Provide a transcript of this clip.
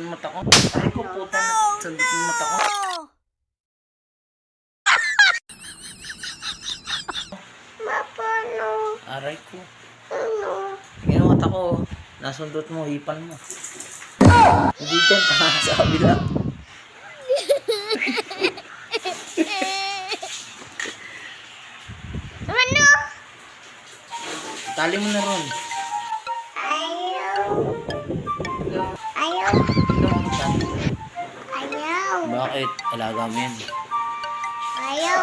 ng mata ko. Aray ko, puta na. Sundot ng mata ko. Mapano? Aray ko. Ano? Tingnan mo mata ko. Nasundot mo, hipan mo. Hindi dyan, tanga sa kabila. Ano? Tali mo na ron. Ayaw. Ayaw. Ayaw. Bakit? Alaga mo yan. Ayaw.